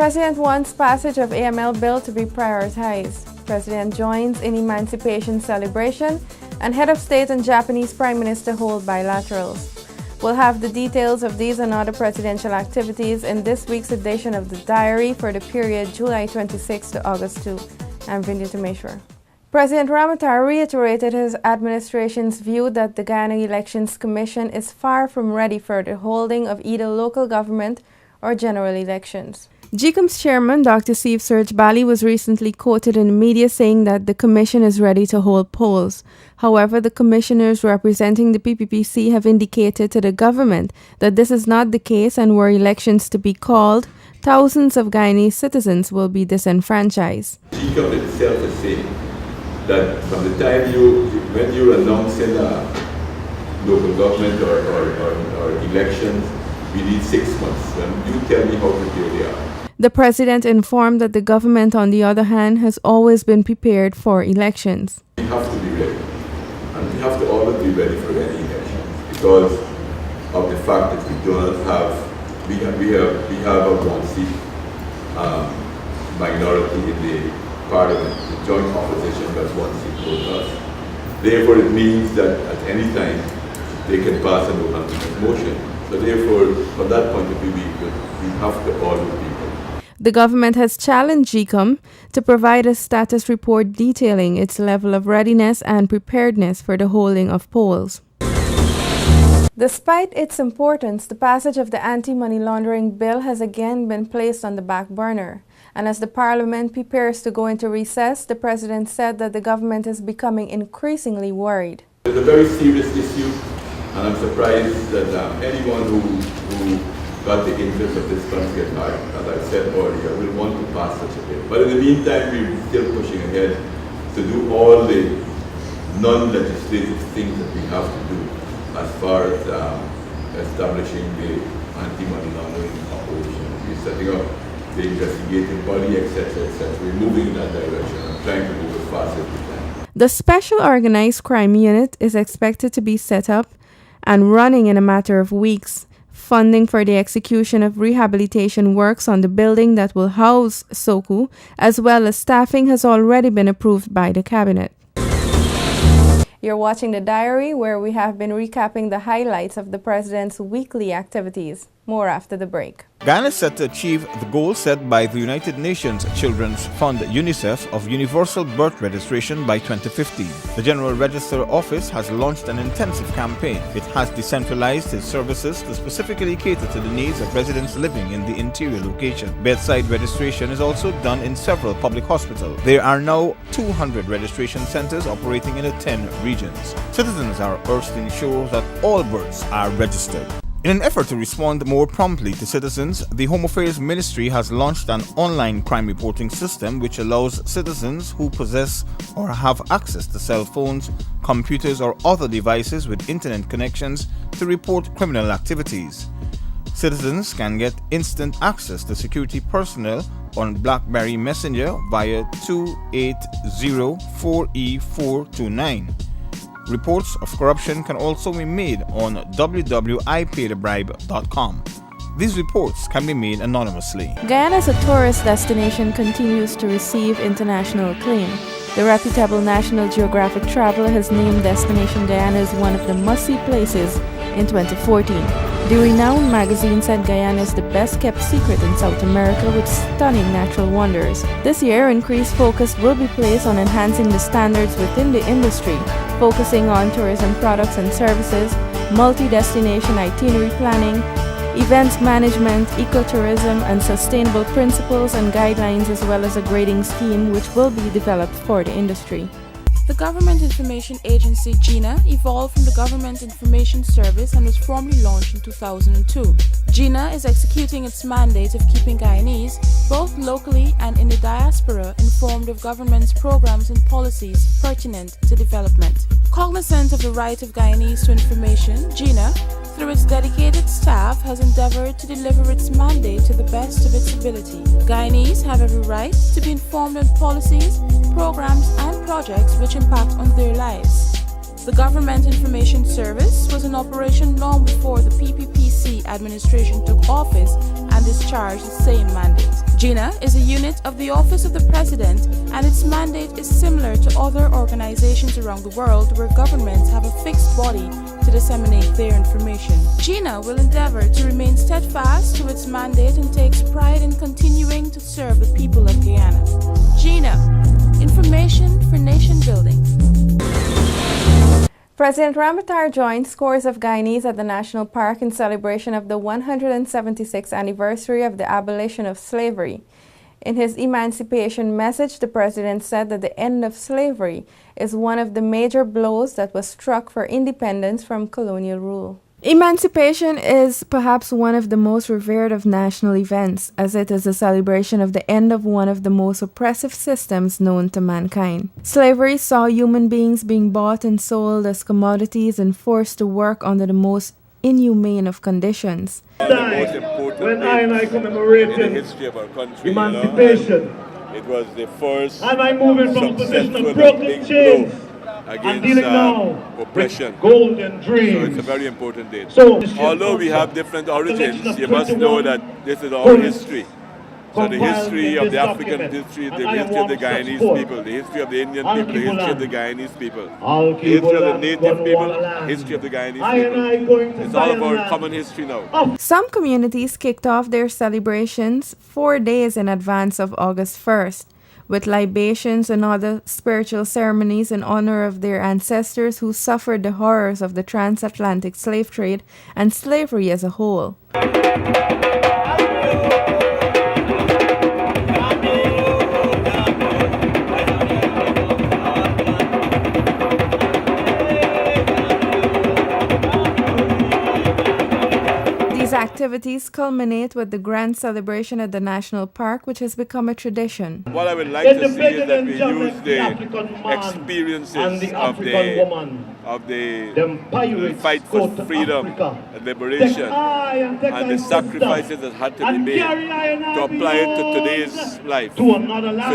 President wants passage of AML bill to be prioritized. President joins in emancipation celebration, and head of state and Japanese Prime Minister hold bilaterals. We'll have the details of these and other presidential activities in this week's edition of The Diary for the period July 26 to August 2. I'm Vinita Meshwar. President Ramotar reiterated his administration's view that the Guyana Elections Commission is far from ready for the holding of either local government or general elections. GCOM's chairman, Dr. Steve Serge Bali, was recently quoted in the media saying that the commission is ready to hold polls. However, the commissioners representing the PPPC have indicated to the government that this is not the case, and were elections to be called, thousands of Guyanese citizens will be disenfranchised. GCOM itself is saying that from the time when you're announcing local government or elections, we need 6 months. And you tell me how prepared they are. The president informed that the government, on the other hand, has always been prepared for elections. We have to be ready, and we have to always be ready for any elections because of the fact that we do not have, we have a one-seat minority in the parliament. The joint opposition has one seat over us. Therefore, it means that at any time they can pass a no confidence motion. So therefore, from that point of view, we have to all the people. The government has challenged GCOM to provide a status report detailing its level of readiness and preparedness for the holding of polls. Despite its importance, the passage of the anti-money laundering bill has again been placed on the back burner. And as the parliament prepares to go into recess, the president said that the government is becoming increasingly worried. It's a very serious issue, and I'm surprised that anyone who got the interest of this country at heart, as I said earlier, will want to pass such a bill. But in the meantime, we're still pushing ahead to do all the non-legislative things that we have to do as far as establishing the anti-money laundering operation. We're setting up the investigating body, etc., etc. We're moving in that direction and trying to move as fast as we can. The Special Organized Crime Unit is expected to be set up and running in a matter of weeks. Funding for the execution of rehabilitation works on the building that will house SOCU, as well as staffing, has already been approved by the cabinet. You're watching The Diary, where we have been recapping the highlights of the president's weekly activities. More after the break. Guyana is set to achieve the goal set by the United Nations Children's Fund UNICEF of universal birth registration by 2015. The General Register Office has launched an intensive campaign. It has decentralized its services to specifically cater to the needs of residents living in the interior location. Bedside registration is also done in several public hospitals. There are now 200 registration centers operating in the 10 regions. Citizens are urged to ensure that all births are registered. In an effort to respond more promptly to citizens, the Home Affairs Ministry has launched an online crime reporting system which allows citizens who possess or have access to cell phones, computers, or other devices with internet connections to report criminal activities. Citizens can get instant access to security personnel on BlackBerry Messenger via 280-4E429. Reports of corruption can also be made on www.ipaidthebribe.com. These reports can be made anonymously. Guyana as a tourist destination continues to receive international acclaim. The reputable National Geographic Traveler has named Destination Guyana as one of the must-see places in 2014. The renowned magazine said Guyana is the best-kept secret in South America with stunning natural wonders. This year, increased focus will be placed on enhancing the standards within the industry, focusing on tourism products and services, multi-destination itinerary planning, events management, ecotourism, and sustainable principles and guidelines, as well as a grading scheme which will be developed for the industry. The Government Information Agency GINA evolved from the Government Information Service and was formally launched in 2002. GINA is executing its mandate of keeping Guyanese, both locally and in the diaspora, informed of government's programs and policies pertinent to development. Cognizant of the right of Guyanese to information, GINA, through its dedicated staff, has endeavored to deliver its mandate to the best of its ability. Guyanese have every right to be informed on policies, programs, and projects which impact on their lives. The Government Information Service was in operation long before the PPPC administration took office and discharged the same mandate. GINA is a unit of the Office of the President, and its mandate is similar to other organizations around the world where governments have a fixed body to disseminate their information. GINA will endeavor to remain steadfast to its mandate and takes pride in continuing to serve the people of Guyana. GINA, information for nation building. President Ramotar joined scores of Guyanese at the National Park in celebration of the 176th anniversary of the abolition of slavery. In his emancipation message, the president said that the end of slavery is one of the major blows that was struck for independence from colonial rule. Emancipation is perhaps one of the most revered of national events, as it is a celebration of the end of one of the most oppressive systems known to mankind. Slavery saw human beings being bought and sold as commodities and forced to work under the most inhumane of conditions. When I commemorated in the history of our country, emancipation, it was the first and I moving from position of broken chains and dealing now oppression. with golden dreams. So it's a very important date. So, although we have different origins, you must know that this is our history. So the history of the African history, the history of the Guyanese people, the history of the Indian people, the history of the Guyanese people, the history of the native people, history of the Guyanese people. It's all of our common history now. Some communities kicked off their celebrations 4 days in advance of August 1st, with libations and other spiritual ceremonies in honor of their ancestors who suffered the horrors of the transatlantic slave trade and slavery as a whole. Activities culminate with the grand celebration at the National Park, which has become a tradition. What I would like to see is that we use the experiences of the fight for freedom and liberation and the sacrifices that had to be made to apply it to today's life so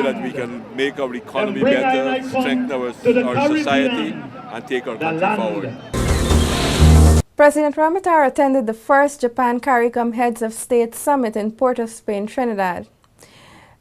that we can make our economy better, strengthen our society, and take our country forward. President Ramotar attended the first Japan-CARICOM Heads of State Summit in Port of Spain, Trinidad.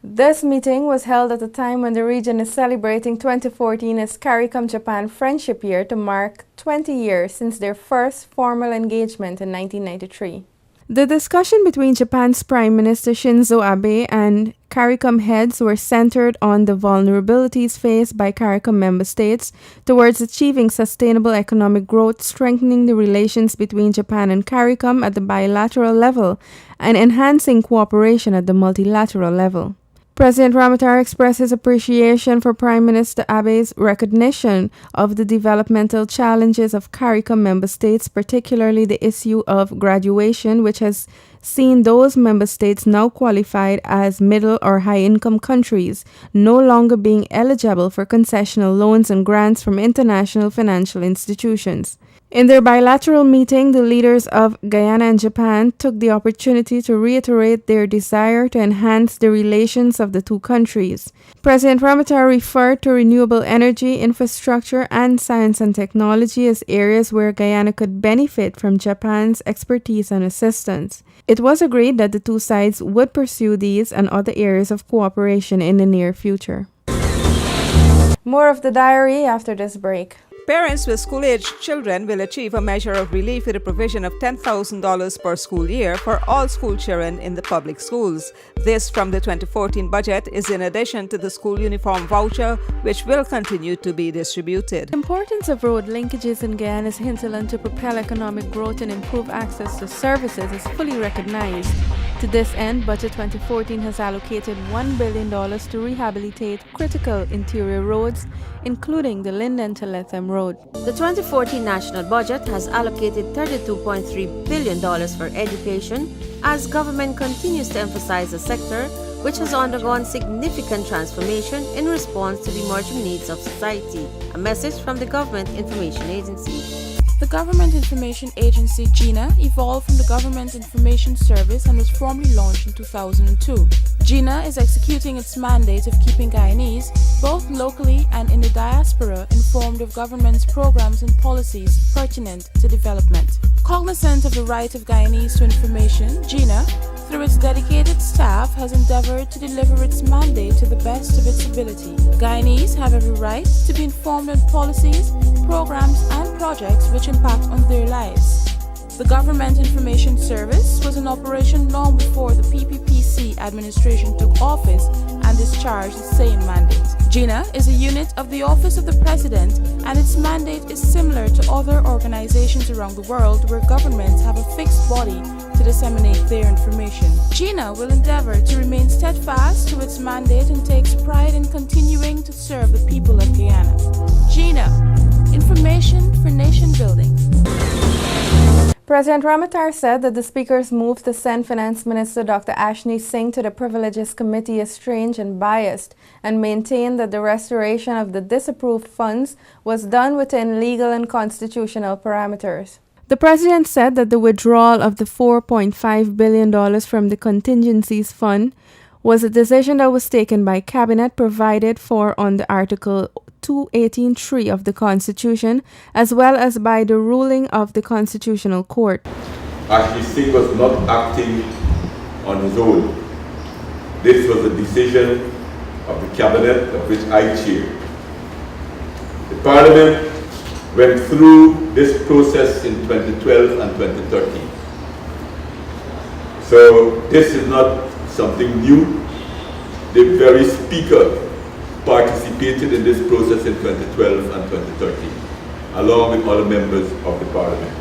This meeting was held at a time when the region is celebrating 2014 as CARICOM Japan Friendship Year to mark 20 years since their first formal engagement in 1993. The discussion between Japan's Prime Minister Shinzo Abe and CARICOM heads were centered on the vulnerabilities faced by CARICOM member states towards achieving sustainable economic growth, strengthening the relations between Japan and CARICOM at the bilateral level, and enhancing cooperation at the multilateral level. President Ramotar expressed his appreciation for Prime Minister Abe's recognition of the developmental challenges of CARICOM member states, particularly the issue of graduation, which has seen those member states now qualified as middle or high-income countries no longer being eligible for concessional loans and grants from international financial institutions. In their bilateral meeting, the leaders of Guyana and Japan took the opportunity to reiterate their desire to enhance the relations of the two countries. President Ramotar referred to renewable energy, infrastructure, and science and technology as areas where Guyana could benefit from Japan's expertise and assistance. It was agreed that the two sides would pursue these and other areas of cooperation in the near future. More of the diary after this break. Parents with school-aged children will achieve a measure of relief with the provision of $10,000 per school year for all school children in the public schools. This from the 2014 budget is in addition to the school uniform voucher, which will continue to be distributed. The importance of road linkages in Guyana's hinterland to propel economic growth and improve access to services is fully recognized. To this end, Budget 2014 has allocated $1 billion to rehabilitate critical interior roads, including the Linden to Lethem Road. The 2014 national budget has allocated $32.3 billion for education as government continues to emphasize the sector, which has undergone significant transformation in response to the emerging needs of society. A message from the Government Information Agency. The Government Information Agency, GINA, evolved from the Government Information Service and was formally launched in 2002. GINA is executing its mandate of keeping Guyanese, both locally and in the diaspora, informed of government's programs and policies pertinent to development. Cognizant of the right of Guyanese to information, GINA, through its dedicated staff, has endeavored to deliver its mandate to the best of its ability. Guyanese have every right to be informed on policies, programs, and projects which impact on their lives. The Government Information Service was in operation long before the PPPC administration took office and discharged the same mandate. GINA is a unit of the Office of the President, and its mandate is similar to other organizations around the world where governments have a fixed body to disseminate their information. GINA will endeavor to remain steadfast to its mandate and takes pride in continuing to serve the people of Guyana. GINA, information for nation building. President Ramotar said that the Speaker's move to send Finance Minister Dr. Ashni Singh to the Privileges Committee is strange and biased, and maintained that the restoration of the disapproved funds was done within legal and constitutional parameters. The President said that the withdrawal of the $4.5 billion from the contingencies fund was a decision that was taken by Cabinet provided for under Article 218(3) of the Constitution, as well as by the ruling of the Constitutional Court. Ashni Singh was not acting on his own. This was a decision of the Cabinet of which I chair. The Parliament went through this process in 2012 and 2013. So this is not something new. The very Speaker participated in this process in 2012 and 2013, along with other members of the Parliament.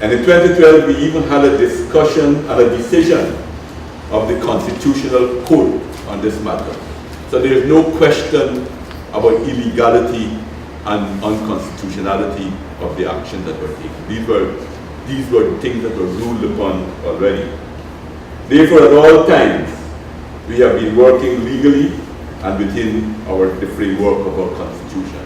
And in 2012, we even had a discussion and a decision of the Constitutional Court on this matter. So there is no question about illegality and unconstitutionality of the actions that were taken. These were things that were ruled upon already. Therefore, at all times, we have been working legally and within the framework of our Constitution.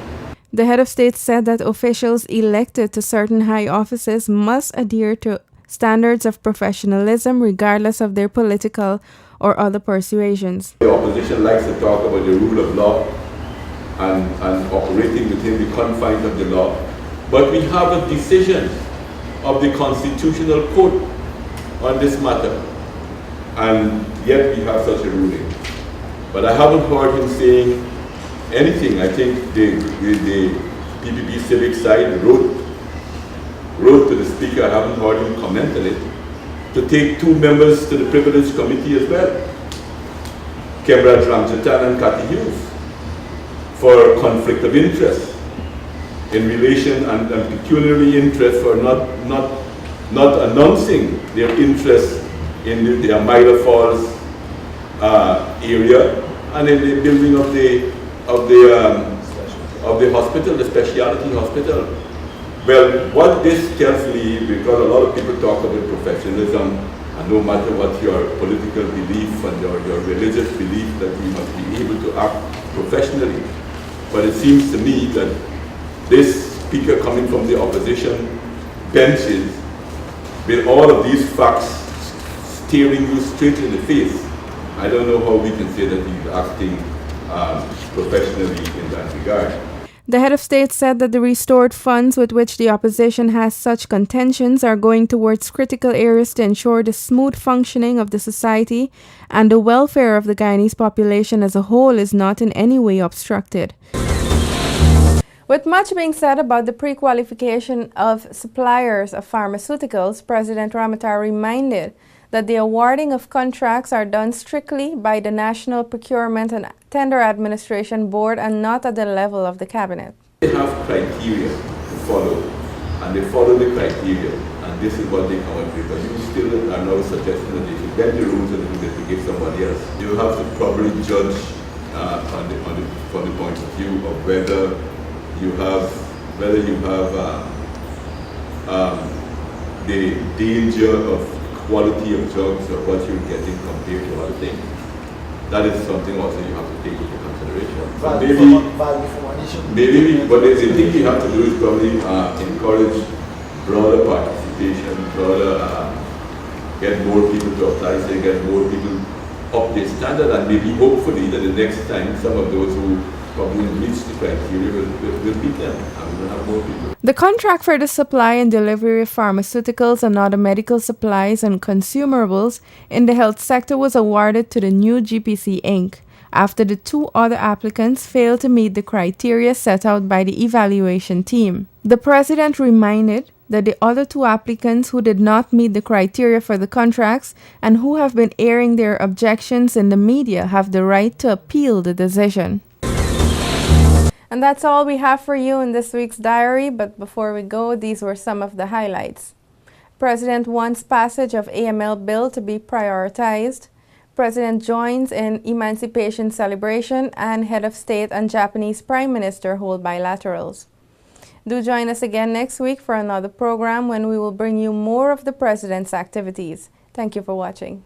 The head of state said that officials elected to certain high offices must adhere to standards of professionalism regardless of their political or other persuasions. The opposition likes to talk about the rule of law and operating within the confines of the law, but we have a decision of the Constitutional Court on this matter, and yet we have such a ruling. But I haven't heard him saying anything. I think the PPP Civic side wrote to the Speaker, I haven't heard him comment on it, to take 2 members to the Privilege Committee as well, Kemraj Ramjatan and Cathy Hughes, for conflict of interest in relation and pecuniary interest for not announcing their interest in the Amida Falls area and in the building of the hospital, the specialty hospital. Well, what this tells me, because a lot of people talk about professionalism, and no matter what your political belief and your religious belief, that you must be able to act professionally. But it seems to me that this Speaker coming from the opposition benches, with all of these facts staring you straight in the face, I don't know how we can say that he's acting professionally in that regard. The head of state said that the restored funds with which the opposition has such contentions are going towards critical areas to ensure the smooth functioning of the society, and the welfare of the Guyanese population as a whole is not in any way obstructed. With much being said about the pre-qualification of suppliers of pharmaceuticals, President Ramotar reminded that the awarding of contracts are done strictly by the National Procurement and Tender Administration Board and not at the level of the Cabinet. They have criteria to follow, and they follow the criteria, and this is what they come up with. But you still are now suggesting that they should bend the rules a little bit to give somebody else. You have to probably judge from the point of view of whether you have the danger of quality of drugs or what you're getting compared to other things. That is something also you have to take into consideration. But maybe, but the thing we have to do is probably encourage broader participation, get more people to apply, say get more people up their standard, and maybe hopefully that the next time some of those who probably meets the criteria will beat them, and we'll have more people. The contract for the supply and delivery of pharmaceuticals and other medical supplies and consumables in the health sector was awarded to the new GPC Inc. after the two other applicants failed to meet the criteria set out by the evaluation team. The president reminded that the other two applicants who did not meet the criteria for the contracts and who have been airing their objections in the media have the right to appeal the decision. And that's all we have for you in this week's diary, but before we go, these were some of the highlights. President wants passage of AML bill to be prioritized. President joins in emancipation celebration, and head of state and Japanese prime minister hold bilaterals. Do join us again next week for another program when we will bring you more of the president's activities. Thank you for watching.